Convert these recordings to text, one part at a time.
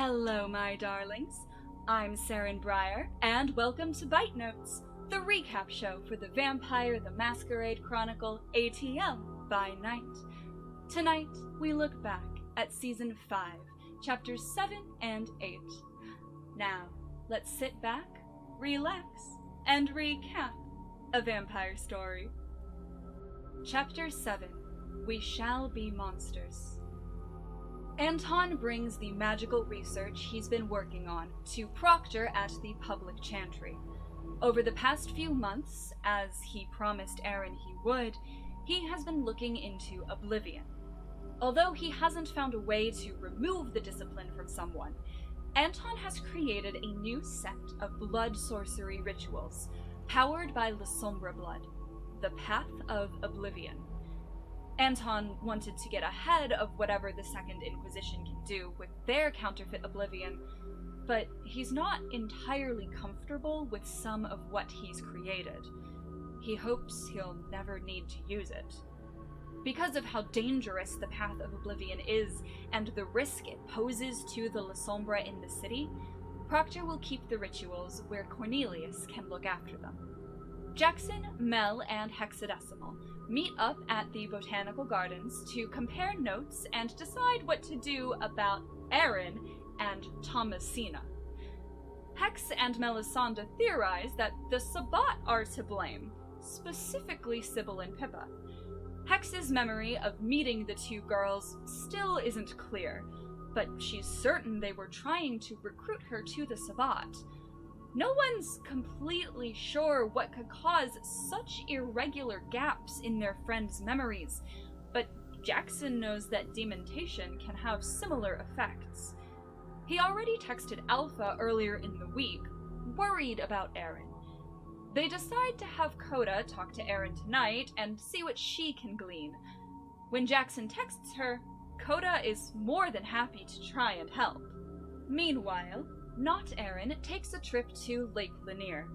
Hello, my darlings. I'm Seren Briar, and welcome to BiteNotes, the recap show for the Vampire the Masquerade Chronicle ATL by night. Tonight, we look back at Season 5, Chapters 7 and 8. Now, let's sit back, relax, and recap a vampire story. Chapter 7, We Shall Be Monsters. Anton brings the magical research he's been working on to Proctor at the public chantry. Over the past few months, as he promised Aaron he would, he has been looking into oblivion. Although he hasn't found a way to remove the discipline from someone, Anton has created a new set of blood sorcery rituals, powered by La Sombre blood, the Path of Oblivion. Anton wanted to get ahead of whatever the Second Inquisition can do with their counterfeit oblivion, but he's not entirely comfortable with some of what he's created. He hopes he'll never need to use it. Because of how dangerous the Path of Oblivion is, and the risk it poses to the La Sombra in the city, Proctor will keep the rituals where Cornelius can look after them. Jackson, Mel, and Hexadecimal meet up at the Botanical Gardens to compare notes and decide what to do about Aaron and Thomasina. Hex and Melisande theorize that the Sabbat are to blame, specifically Sybil and Pippa. Hex's memory of meeting the two girls still isn't clear, but she's certain they were trying to recruit her to the Sabbat. No one's completely sure what could cause such irregular gaps in their friends' memories, but Jackson knows that dementation can have similar effects. He already texted Alpha earlier in the week, worried about Aaron. They decide to have Coda talk to Aaron tonight and see what she can glean. When Jackson texts her, Coda is more than happy to try and help. Meanwhile, Not Aaron takes a trip to Lake Lanier.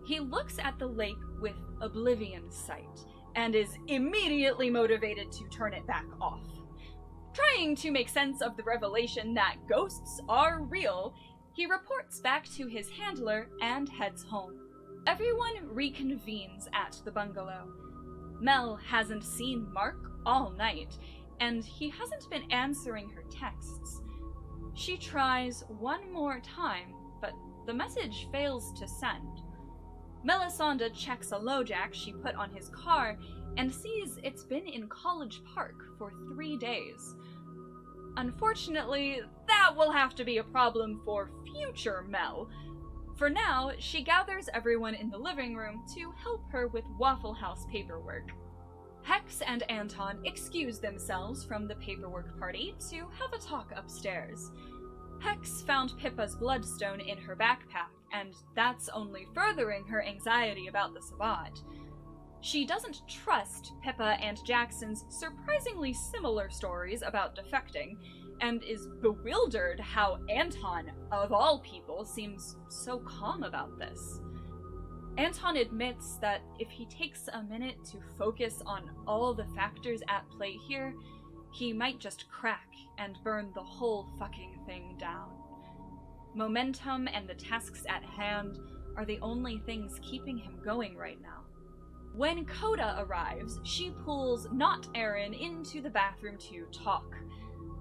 He looks at the lake with Oblivion sight, and is immediately motivated to turn it back off. Trying to make sense of the revelation that ghosts are real, he reports back to his handler and heads home. Everyone reconvenes at the bungalow. Mel hasn't seen Mark all night, and he hasn't been answering her texts. She tries one more time, but the message fails to send. Melisande checks a LoJack she put on his car and sees it's been in College Park for 3 days. Unfortunately, that will have to be a problem for future Mel. For now, she gathers everyone in the living room to help her with Waffle House paperwork. Hex and Anton excuse themselves from the paperwork party to have a talk upstairs. Hex found Pippa's bloodstone in her backpack, and that's only furthering her anxiety about the Sabbat. She doesn't trust Pippa and Jackson's surprisingly similar stories about defecting, and is bewildered how Anton, of all people, seems so calm about this. Anton admits that if he takes a minute to focus on all the factors at play here, he might just crack and burn the whole fucking thing down. Momentum and the tasks at hand are the only things keeping him going right now. When Coda arrives, she pulls Not Aaron into the bathroom to talk.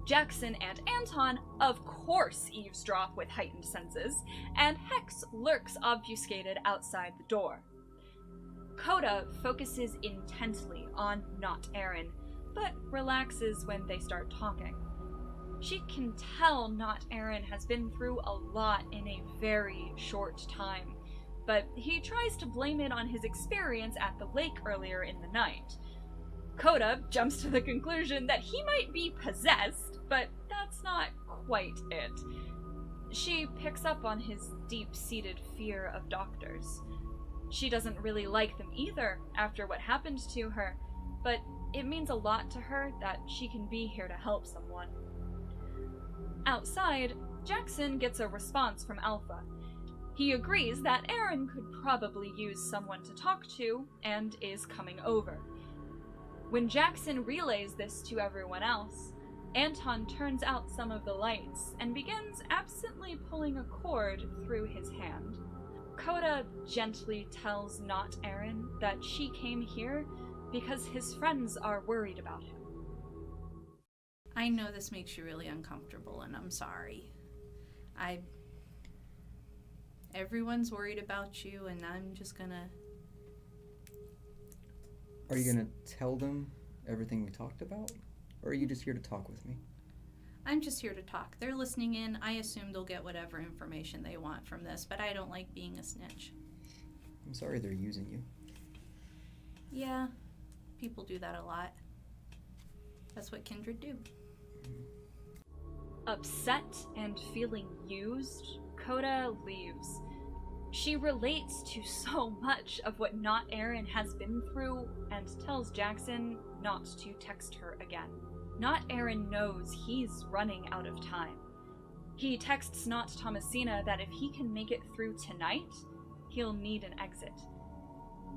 Jackson and Anton, of course, eavesdrop with heightened senses, and Hex lurks obfuscated outside the door. Coda focuses intently on Not Aaron, but relaxes when they start talking. She can tell Not Aaron has been through a lot in a very short time, but he tries to blame it on his experience at the lake earlier in the night. Coda jumps to the conclusion that he might be possessed, but that's not quite it. She picks up on his deep-seated fear of doctors. She doesn't really like them either after what happened to her, but it means a lot to her that she can be here to help someone. Outside, Jackson gets a response from Alpha. He agrees that Aaron could probably use someone to talk to, and is coming over. When Jackson relays this to everyone else, Anton turns out some of the lights and begins absently pulling a cord through his hand. Coda gently tells Not Eren that she came here because his friends are worried about him. I know this makes you really uncomfortable, and I'm sorry. Everyone's worried about you, and I'm just gonna... Are you gonna tell them everything we talked about? Or are you just here to talk with me? I'm just here to talk. They're listening in. I assume they'll get whatever information they want from this, but I don't like being a snitch. I'm sorry they're using you. Yeah, people do that a lot. That's what kindred do. Upset and feeling used, Coda leaves. She relates to so much of what Not Eren has been through and tells Jackson not to text her again. Not Eren knows he's running out of time. He texts Not Thomasina that if he can make it through tonight, he'll need an exit.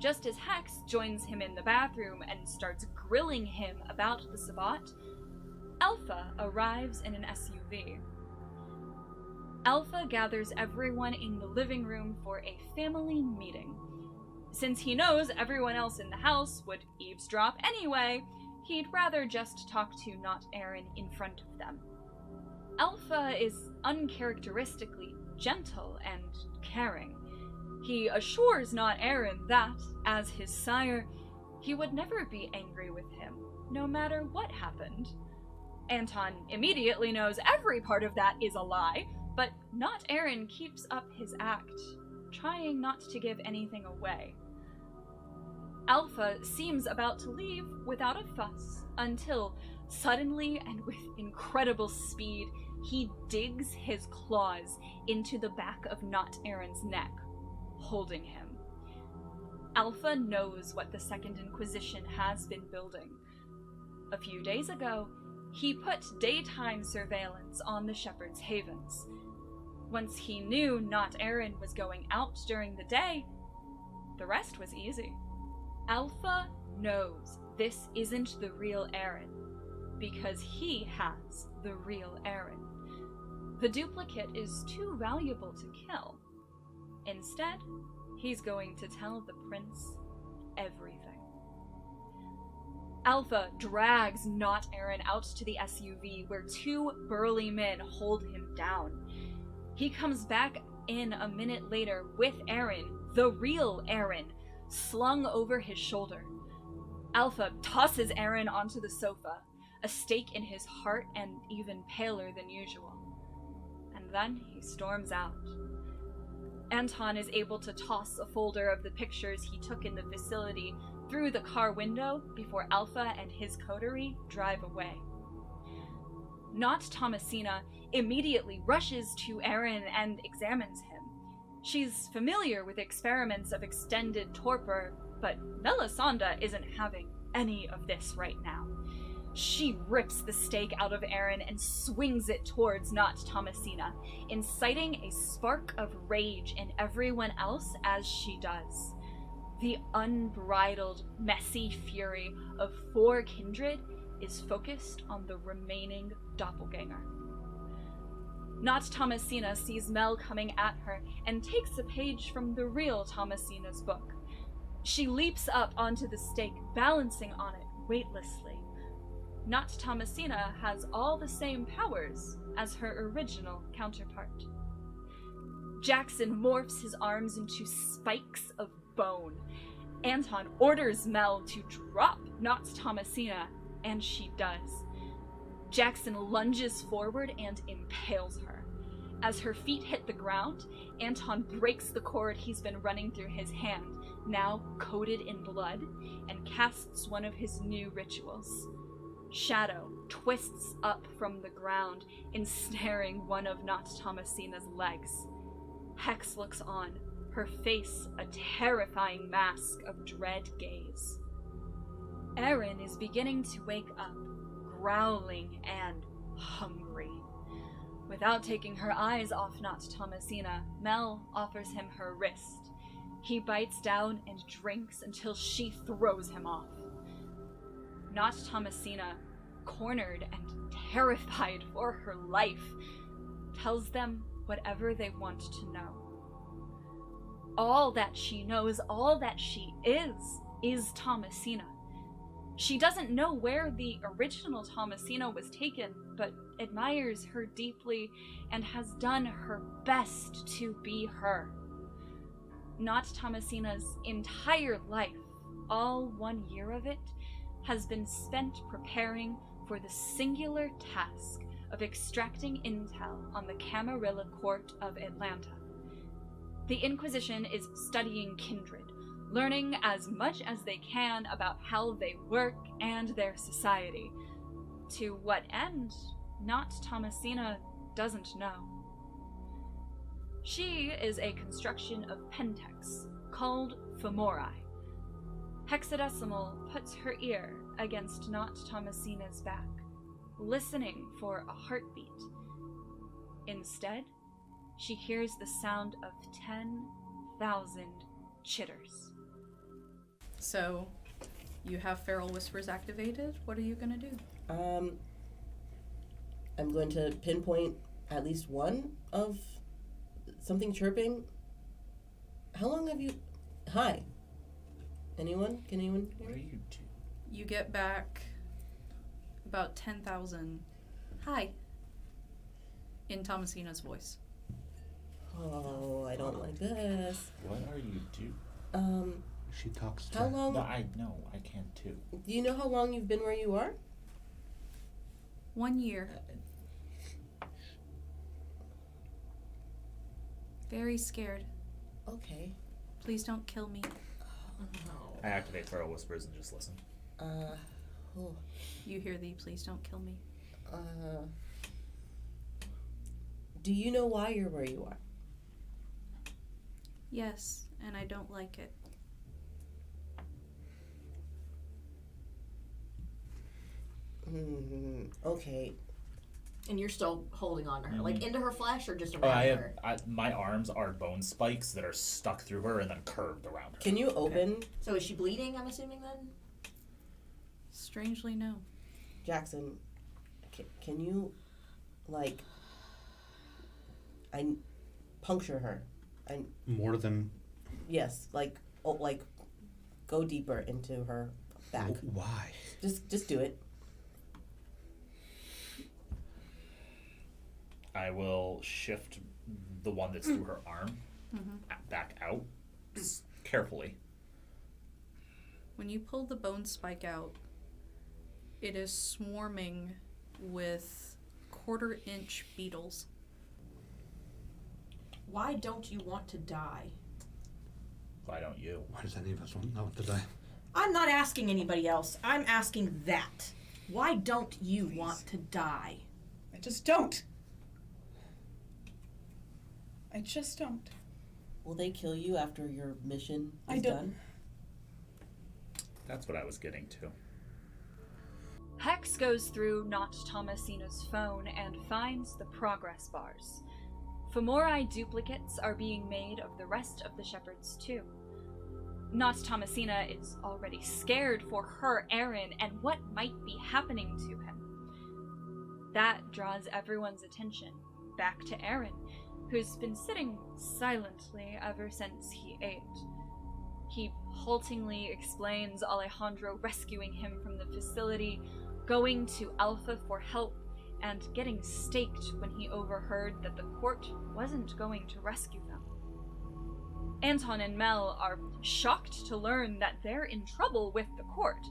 Just as Hex joins him in the bathroom and starts grilling him about the Sabbat, Alpha arrives in an SUV. Alpha gathers everyone in the living room for a family meeting. Since he knows everyone else in the house would eavesdrop anyway, he'd rather just talk to Not Eren in front of them. Alpha is uncharacteristically gentle and caring. He assures Not Eren that, as his sire, he would never be angry with him, no matter what happened. Anton immediately knows every part of that is a lie, but Not Eren keeps up his act, trying not to give anything away. Alpha seems about to leave without a fuss, until, suddenly and with incredible speed, he digs his claws into the back of Not Eren's neck, holding him. Alpha knows what the Second Inquisition has been building. A few days ago, he put daytime surveillance on the Shepherd's Havens. Once he knew Not Eren was going out during the day, the rest was easy. Alpha knows this isn't the real Eren, because he has the real Eren. The duplicate is too valuable to kill. Instead, he's going to tell the prince everything. Alpha drags Not Eren out to the SUV where two burly men hold him down. He comes back in a minute later with Eren, the real Eren, slung over his shoulder. Alpha tosses Eren onto the sofa, a stake in his heart and even paler than usual. And then he storms out. Anton is able to toss a folder of the pictures he took in the facility through the car window before Alpha and his coterie drive away. Not Thomasina immediately rushes to Eren and examines him. She's familiar with experiments of extended torpor, but Melisande isn't having any of this right now. She rips the stake out of Eren and swings it towards Not Thomasina, inciting a spark of rage in everyone else as she does. The unbridled, messy fury of four kindred is focused on the remaining doppelganger. Not Thomasina sees Mel coming at her and takes a page from the real Thomasina's book. She leaps up onto the stake, balancing on it weightlessly. Not Thomasina has all the same powers as her original counterpart. Jackson morphs his arms into spikes of bone. Anton orders Mel to drop Not Thomasina, and she does. Jackson lunges forward and impales her. As her feet hit the ground, Anton breaks the cord he's been running through his hand, now coated in blood, and casts one of his new rituals. Shadow twists up from the ground, ensnaring one of Not Thomasina's legs. Hex looks on, her face a terrifying mask of dread gaze. Eren is beginning to wake up, growling and hungry. Without taking her eyes off Not Thomasina, Mel offers him her wrist. He bites down and drinks until she throws him off. Not Thomasina cornered and terrified for her life, tells them whatever they want to know. All that she knows, all that she is Thomasina. She doesn't know where the original Thomasina was taken, but admires her deeply and has done her best to be her. Not Thomasina's entire life, all 1 year of it, has been spent preparing for the singular task of extracting intel on the Camarilla court of Atlanta. The Inquisition is studying kindred, learning as much as they can about how they work and their society. To what end, not Thomasina doesn't know. She is a construction of Pentex, called fomori. Hexadecimal puts her ear against not Thomasina's back, listening for a heartbeat. Instead, she hears the sound of 10,000 chitters. So, you have Feral Whispers activated? What are you gonna do? I'm going to pinpoint at least one of something chirping. How long have you... Hi. Anyone? Can anyone hear? What do you do? You get back about 10,000. Hi. In Thomasina's voice. Oh, I don't like this. What are you do? She talks to... How long... No, I know. I can too. Do you know how long you've been where you are? 1 year. Very scared. Okay. Please don't kill me. I activate Feral Whispers and just listen. Oh. You hear the please don't kill me. Do you know why you're where you are? Yes, and I don't like it. Okay. And you're still holding on to her, like into her flesh, or just Oh, around her? my arms are bone spikes that are stuck through her and then curved around her. Can you open... So is she bleeding? I'm assuming then. Strangely, no. Jackson, can you, like... I puncture her. More than... Yes, like go deeper into her back. Why? Just do it. I will shift the one that's through her arm back out carefully. When you pull the bone spike out, it is swarming with 1/4 inch beetles. Why don't you want to die? Why don't you? Why does any of us want to die? I'm not asking anybody else. I'm asking that. Why don't you Please. want to die? I just don't. I just don't. Will they kill you after your mission is I don't- done? That's what I was getting to. Hex goes through Not Thomasina's phone and finds the progress bars. Fomori duplicates are being made of the rest of the shepherds too. Not Thomasina is already scared for her Eren and what might be happening to him. That draws everyone's attention back to Eren, who's been sitting silently ever since he ate. He haltingly explains Alejandro rescuing him from the facility, going to Alpha for help, and getting staked when he overheard that the court wasn't going to rescue them. Anton and Mel are shocked to learn that they're in trouble with the court.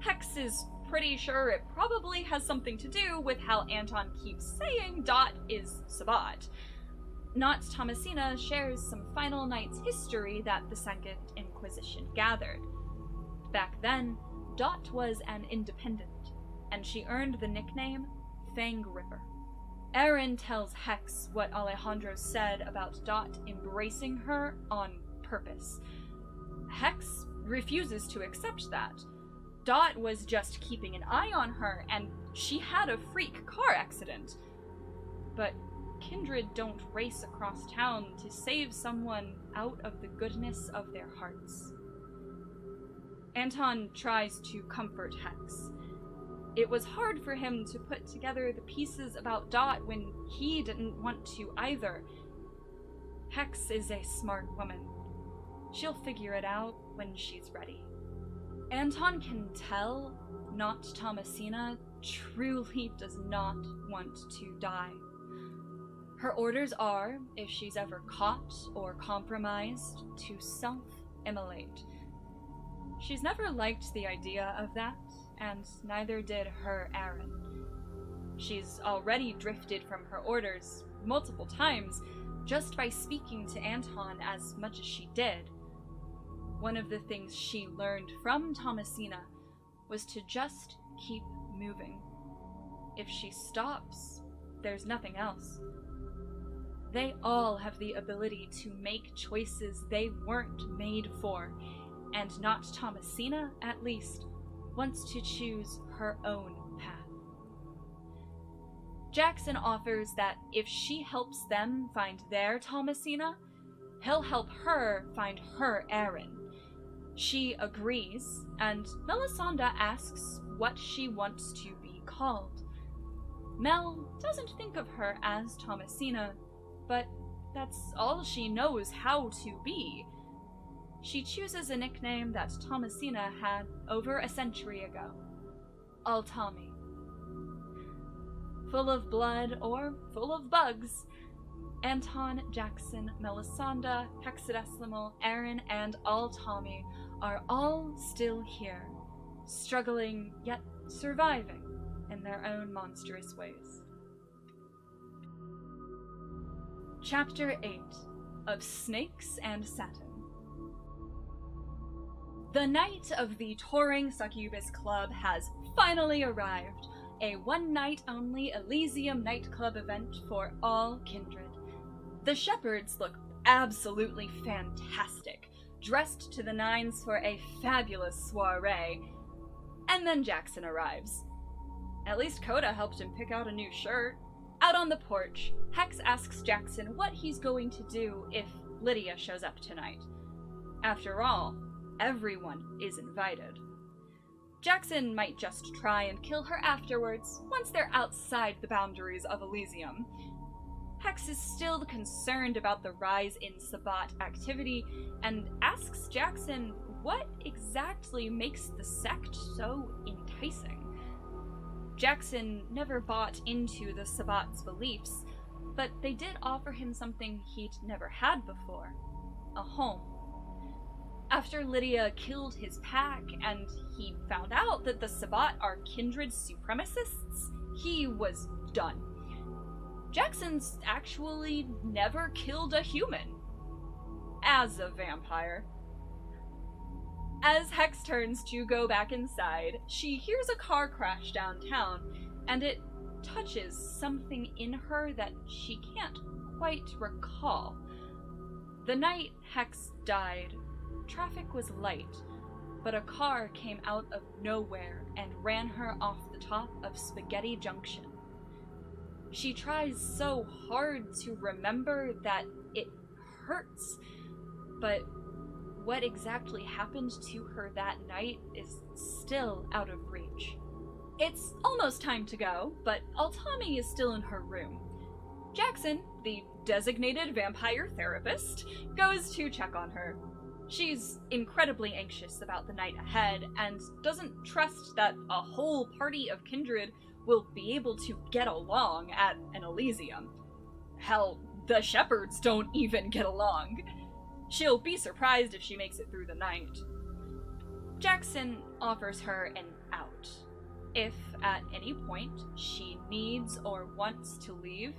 Hex is pretty sure it probably has something to do with how Anton keeps saying Dot is Sabat. Not Thomasina shares some Final Night's history that the Second Inquisition gathered. Back then, Dot was an independent, and she earned the nickname Fang Ripper. Eren tells Hex what Alejandro said about Dot embracing her on purpose. Hex refuses to accept that. Dot was just keeping an eye on her, and she had a freak car accident. But kindred don't race across town to save someone out of the goodness of their hearts. Anton tries to comfort Hex. it was hard for him to put together the pieces about Dot when he didn't want to either. Hex is a smart woman. She'll figure it out when she's ready. Anton can tell Not Thomasina truly does not want to die. Her orders are, if she's ever caught or compromised, to self-immolate. She's never liked the idea of that, and neither did her Aaron. She's already drifted from her orders multiple times just by speaking to Anton as much as she did. One of the things she learned from Thomasina was to just keep moving. If she stops, there's nothing else. They all have the ability to make choices they weren't made for, and Not Thomasina, at least, wants to choose her own path. Jackson offers that if she helps them find their Thomasina, he'll help her find her Aaron. She agrees, and Melisande asks what she wants to be called. Mel doesn't think of her as Thomasina, but that's all she knows how to be. She chooses a nickname that Thomasina had over a century ago, Altami. Full of blood or full of bugs, Anton, Jackson, Melisande, Hexadecimal, Aaron, and Altami are all still here, struggling yet surviving in their own monstrous ways. Chapter 8 of Snakes and Satin. The night of the touring Succubus Club has finally arrived, a one-night-only Elysium nightclub event for all kindred. The shepherds look absolutely fantastic, dressed to the nines for a fabulous soiree, and then Jackson arrives. At least Coda helped him pick out a new shirt. Out on the porch, Hex asks Jackson what he's going to do if Lydia shows up tonight. After all, everyone is invited. Jackson might just try and kill her afterwards, once they're outside the boundaries of Elysium. Hex is still concerned about the rise in Sabbat activity, and asks Jackson what exactly makes the sect so enticing. Jackson never bought into the Sabbat's beliefs, but they did offer him something he'd never had before, a home. After Lydia killed his pack and he found out that the Sabbat are kindred supremacists, he was done. Jackson's actually never killed a human. As a vampire. As Hex turns to go back inside, she hears a car crash downtown, and it touches something in her that she can't quite recall. The night Hex died, traffic was light, but a car came out of nowhere and ran her off the top of Spaghetti Junction. She tries so hard to remember that it hurts, but what exactly happened to her that night is still out of reach. It's almost time to go, but Altami is still in her room. Jackson, the designated vampire therapist, goes to check on her. She's incredibly anxious about the night ahead, and doesn't trust that a whole party of kindred will be able to get along at an Elysium. Hell, the shepherds don't even get along. She'll be surprised if she makes it through the night. Jackson offers her an out. If at any point she needs or wants to leave,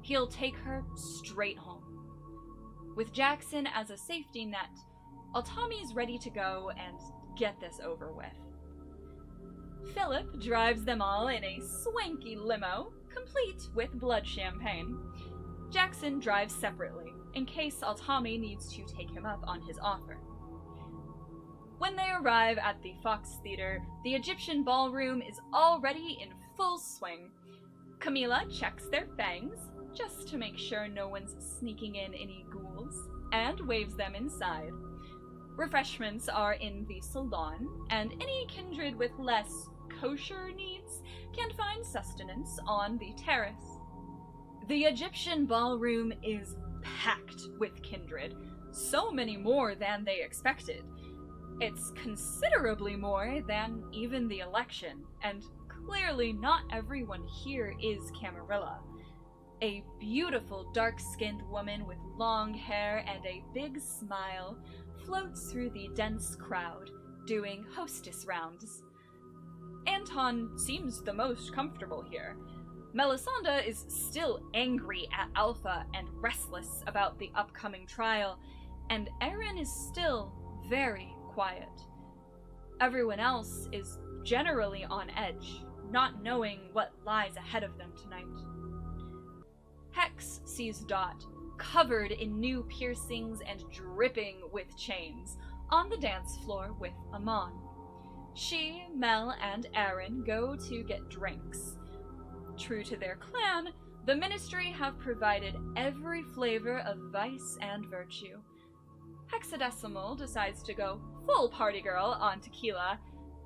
he'll take her straight home. With Jackson as a safety net, Altami's ready to go and get this over with. Philip drives them all in a swanky limo, complete with blood champagne. Jackson drives separately, in case Altami needs to take him up on his offer. When they arrive at the Fox Theater, the Egyptian ballroom is already in full swing. Camila checks their fangs, just to make sure no one's sneaking in any ghouls, and waves them inside. Refreshments are in the salon, and any kindred with less kosher needs can find sustenance on the terrace. The Egyptian ballroom is packed with kindred, so many more than they expected. It's considerably more than even the election, and clearly not everyone here is Camarilla. A beautiful dark-skinned woman with long hair and a big smile floats through the dense crowd, doing hostess rounds. Anton seems the most comfortable here. Melisande is still angry at Alpha and restless about the upcoming trial, and Eren is still very quiet. Everyone else is generally on edge, not knowing what lies ahead of them tonight. Hex sees Dot, covered in new piercings and dripping with chains, on the dance floor with Amon. She, Mel, and Eren go to get drinks. True to their clan, the Ministry have provided every flavor of vice and virtue. Hexadecimal decides to go full party girl on tequila,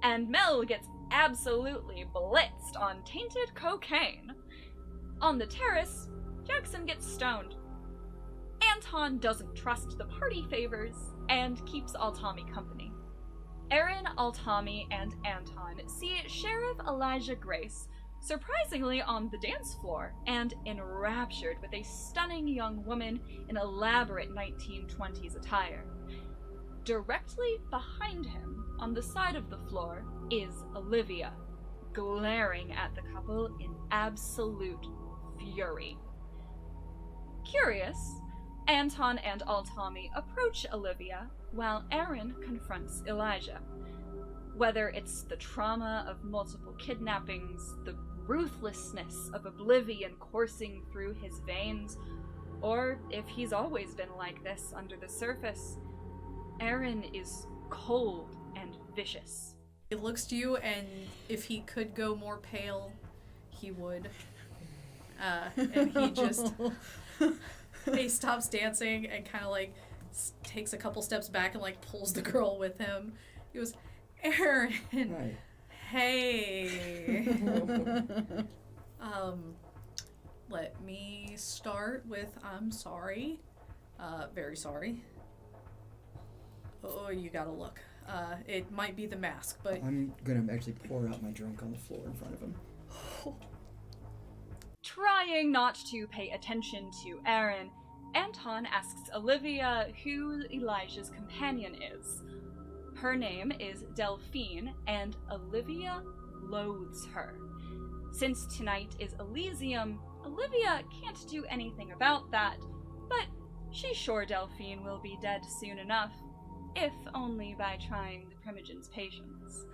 and Mel gets absolutely blitzed on tainted cocaine. On the terrace, Jackson gets stoned. Anton doesn't trust the party favors and keeps Altami company. Eren, Altami, and Anton see Sheriff Elijah Grace surprisingly on the dance floor and enraptured with a stunning young woman in elaborate 1920s attire. Directly behind him, on the side of the floor, is Olivia, glaring at the couple in absolute fury. Curious, Anton and Altami approach Olivia while Eren confronts Elijah. Whether it's the trauma of multiple kidnappings, the ruthlessness of oblivion coursing through his veins, or if he's always been like this under the surface, Eren is cold and vicious. He looks to you, and if he could go more pale, he would. And he just... he stops dancing and kind of, like, takes a couple steps back and, like, pulls the girl with him. He goes, Eren! Right. Hey! Let me start with I'm sorry. Very sorry. Oh, you gotta look. It might be the mask, but... I'm gonna actually pour out my drink on the floor in front of him. Trying not to pay attention to Eren, Anton asks Olivia who Elijah's companion is. Her name is Delphine, and Olivia loathes her. Since tonight is Elysium, Olivia can't do anything about that, but she's sure Delphine will be dead soon enough, if only by trying the Primogen's patience.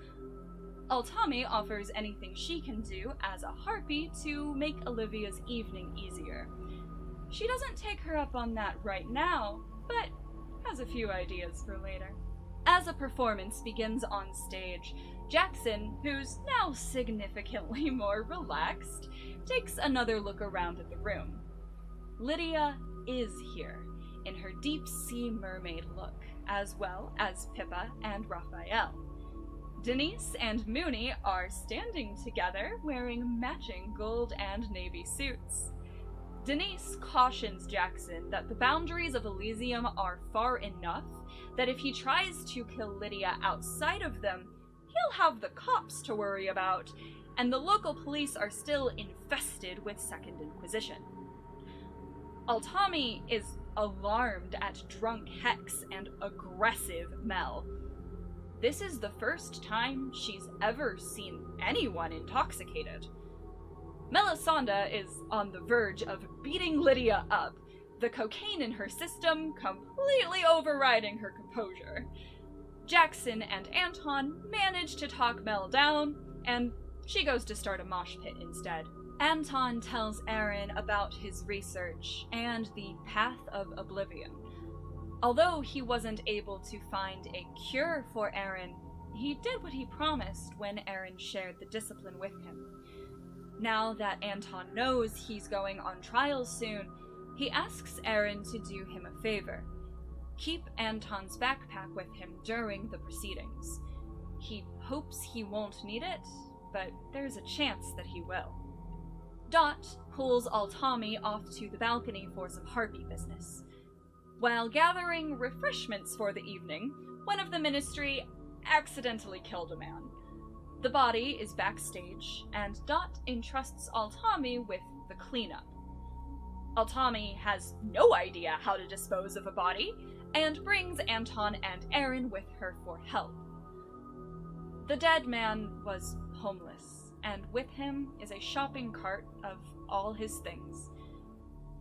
Altami offers anything she can do as a harpy to make Olivia's evening easier. She doesn't take her up on that right now, but has a few ideas for later. As a performance begins on stage, Jackson, who's now significantly more relaxed, takes another look around at the room. Lydia is here, in her deep-sea mermaid look, as well as Pippa and Raphael. Denise and Mooney are standing together wearing matching gold and navy suits. Denise cautions Jackson that the boundaries of Elysium are far enough that if he tries to kill Lydia outside of them, he'll have the cops to worry about, and the local police are still infested with Second Inquisition. Altami is alarmed at drunk Hex and aggressive Mel. This is the first time she's ever seen anyone intoxicated. Melisande is on the verge of beating Lydia up, the cocaine in her system completely overriding her composure. Jackson and Anton manage to talk Mel down, and she goes to start a mosh pit instead. Anton tells Eren about his research and the Path of Oblivion. Although he wasn't able to find a cure for Eren, he did what he promised when Eren shared the discipline with him. Now that Anton knows he's going on trial soon, he asks Eren to do him a favor. Keep Anton's backpack with him during the proceedings. He hopes he won't need it, but there's a chance that he will. Dot pulls Altami off to the balcony for some harpy business. While gathering refreshments for the evening, one of the ministry accidentally killed a man. The body is backstage, and Dot entrusts Altami with the cleanup. Altami has no idea how to dispose of a body, and brings Anton and Aaron with her for help. The dead man was homeless, and with him is a shopping cart of all his things.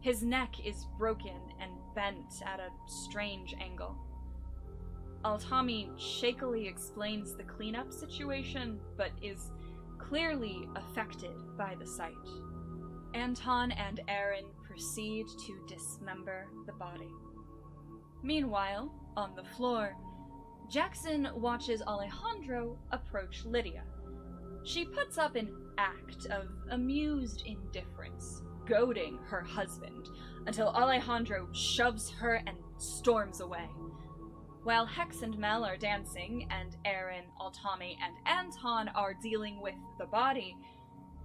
His neck is broken and bent at a strange angle. Altami shakily explains the cleanup situation, but is clearly affected by the sight. Anton and Aaron proceed to dismember the body. Meanwhile, on the floor, Jackson watches Alejandro approach Lydia. She puts up an act of amused indifference, goading her husband, until Alejandro shoves her and storms away. While Hex and Mel are dancing, and Aaron, Altami, and Anton are dealing with the body,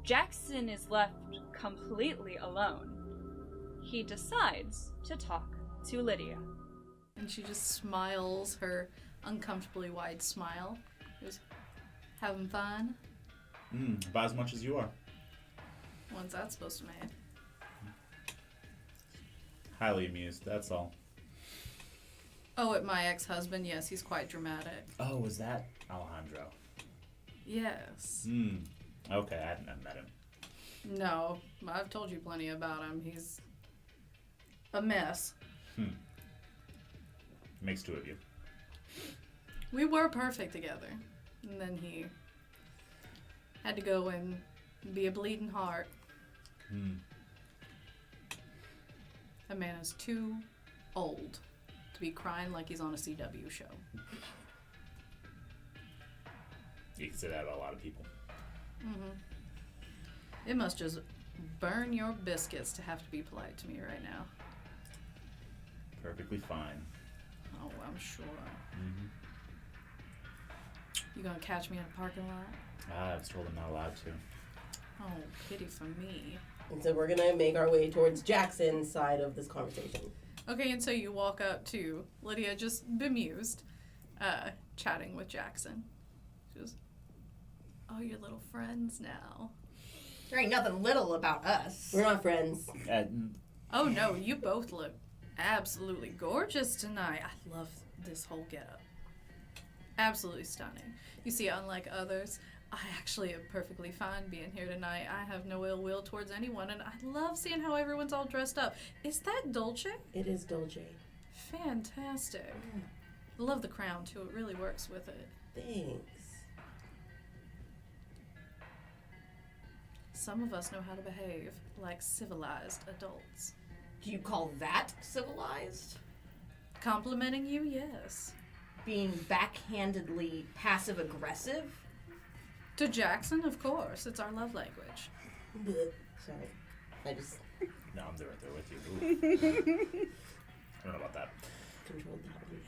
Jackson is left completely alone. He decides to talk to Lydia. And she just smiles her uncomfortably wide smile. Goes, having fun? About as much as you are. When's that supposed to mean? Highly amused, that's all. Oh, at my ex-husband, yes, he's quite dramatic. Oh, was that Alejandro? Yes. Okay, I hadn't met him. No, I've told you plenty about him. He's a mess. Makes two of you. We were perfect together. And then he had to go and be a bleeding heart. A man is too old to be crying like he's on a CW show. You can say that about a lot of people. It must just burn your biscuits to have to be polite to me right now. Perfectly fine. Oh, I'm sure. You gonna catch me in a parking lot? I was told I'm not allowed to. Oh, pity for me. And so we're gonna make our way towards Jackson's side of this conversation. Okay, and so you walk up to Lydia, just bemused, chatting with Jackson. She goes, "Oh, you're little friends now." There ain't nothing little about us. We're not friends. Oh no, you both look absolutely gorgeous tonight. I love this whole getup. Absolutely stunning. You see, unlike others, I actually am perfectly fine being here tonight. I have no ill will towards anyone, and I love seeing how everyone's all dressed up. Is that Dolce? It is Dolce. Fantastic. I love the crown, too. It really works with it. Thanks. Some of us know how to behave like civilized adults. Do you call that civilized? Complimenting you, yes. Being backhandedly passive-aggressive? To Jackson, of course. It's our love language. Sorry. I just No, I'm right there with you. Ooh. I don't know about that. controlled that one.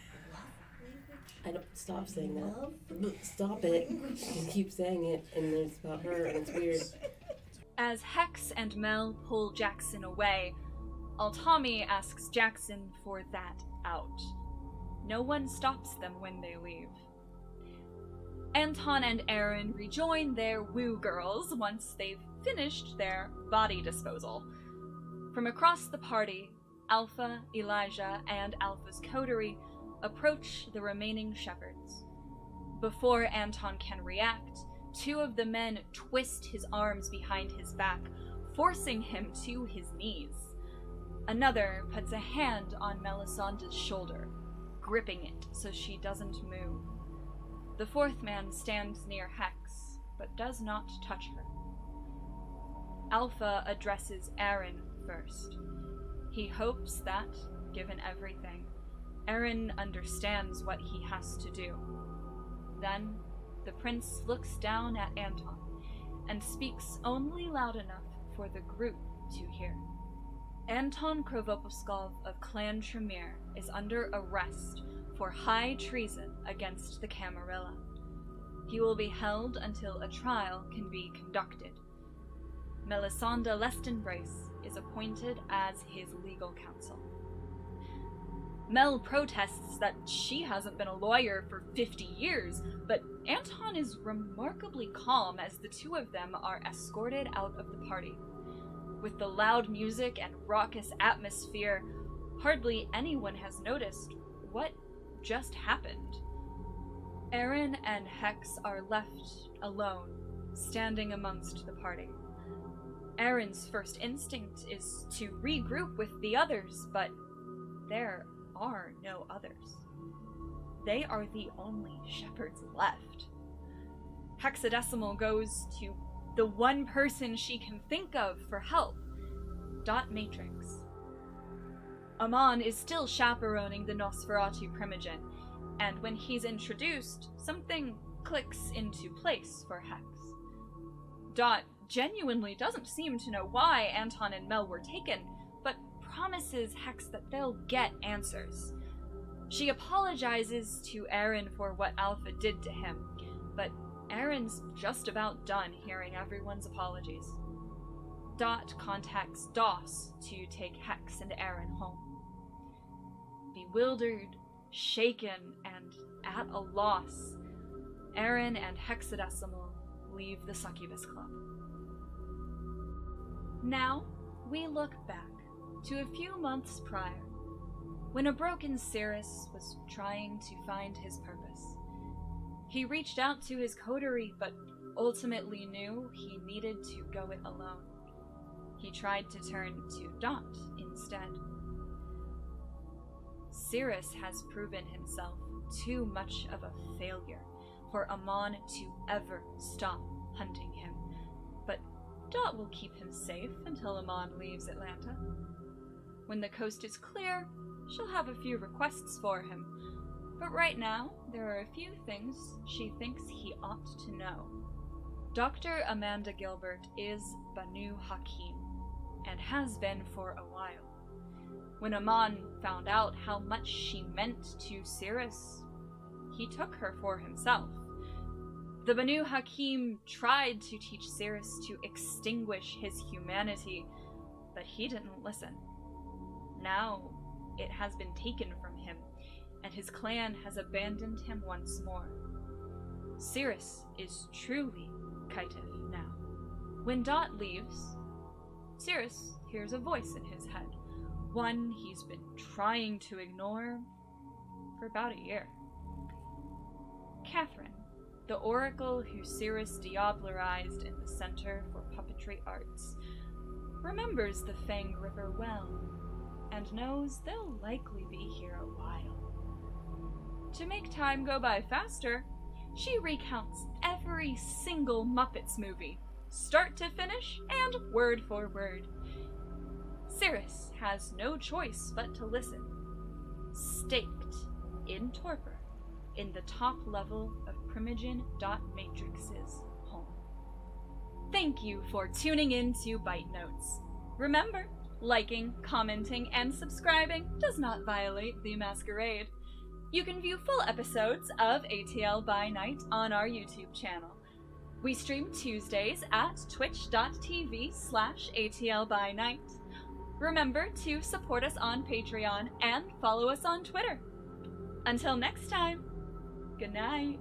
I don't stop saying that. Stop it. Just keep saying it, and it's about her, and it's weird. As Hex and Mel pull Jackson away, Altami asks Jackson for that out. No one stops them when they leave. Anton and Aaron rejoin their woo girls once they've finished their body disposal. From across the party, Alpha, Elijah, and Alpha's coterie approach the remaining shepherds. Before Anton can react, two of the men twist his arms behind his back, forcing him to his knees. Another puts a hand on Melisandre's shoulder, gripping it so she doesn't move. The fourth man stands near Hex, but does not touch her. Alpha addresses Aaron first. He hopes that, given everything, Aaron understands what he has to do. Then, the prince looks down at Anton and speaks only loud enough for the group to hear. Anton Krovoposkov of Clan Tremere is under arrest for high treason against the Camarilla. He will be held until a trial can be conducted. Melisande Lestenbrace is appointed as his legal counsel. Mel protests that she hasn't been a lawyer for 50 years, but Anton is remarkably calm as the two of them are escorted out of the party. With the loud music and raucous atmosphere, hardly anyone has noticed what just happened. Eren and Hex are left alone, standing amongst the party. Eren's first instinct is to regroup with the others, but there are no others. They are the only shepherds left. Hexadecimal goes to the one person she can think of for help, Dot Matrix. Amon is still chaperoning the Nosferatu Primogen, and when he's introduced, something clicks into place for Hex. Dot genuinely doesn't seem to know why Anton and Mel were taken, but promises Hex that they'll get answers. She apologizes to Eren for what Alpha did to him, but Eren's just about done hearing everyone's apologies. Dot contacts Doss to take Hex and Eren home. Bewildered, shaken, and at a loss, Eren and Hexadecimal leave the Succubus Club. Now, we look back to a few months prior, when a broken Cirrus was trying to find his purpose. He reached out to his coterie, but ultimately knew he needed to go it alone. He tried to turn to Dot instead. Cirrus has proven himself too much of a failure for Amon to ever stop hunting him, but Dot will keep him safe until Amon leaves Atlanta. When the coast is clear, she'll have a few requests for him, but right now there are a few things she thinks he ought to know. Dr. Amanda Gilbert is Banu Hakim, and has been for a while. When Amon found out how much she meant to Cirrus, he took her for himself. The Banu Hakim tried to teach Cirrus to extinguish his humanity, but he didn't listen. Now, it has been taken from him, and his clan has abandoned him once more. Cirrus is truly Kaitev now. When Dot leaves, Cirrus hears a voice in his head, one he's been trying to ignore for about a year. Catherine, the oracle who Cirrus diablerized in the Center for Puppetry Arts, remembers the Fang River well, and knows they'll likely be here a while. To make time go by faster, she recounts every single Muppets movie, start to finish and word for word. Cirrus has no choice but to listen, staked in torpor in the top level of Primogen Dot Matrix's home. Thank you for tuning in to BiteNotes. Remember, liking, commenting, and subscribing does not violate the Masquerade. You can view full episodes of ATL by Night on our YouTube channel. We stream Tuesdays at twitch.tv/ATL by Night. Remember to support us on Patreon and follow us on Twitter. Until next time, good night.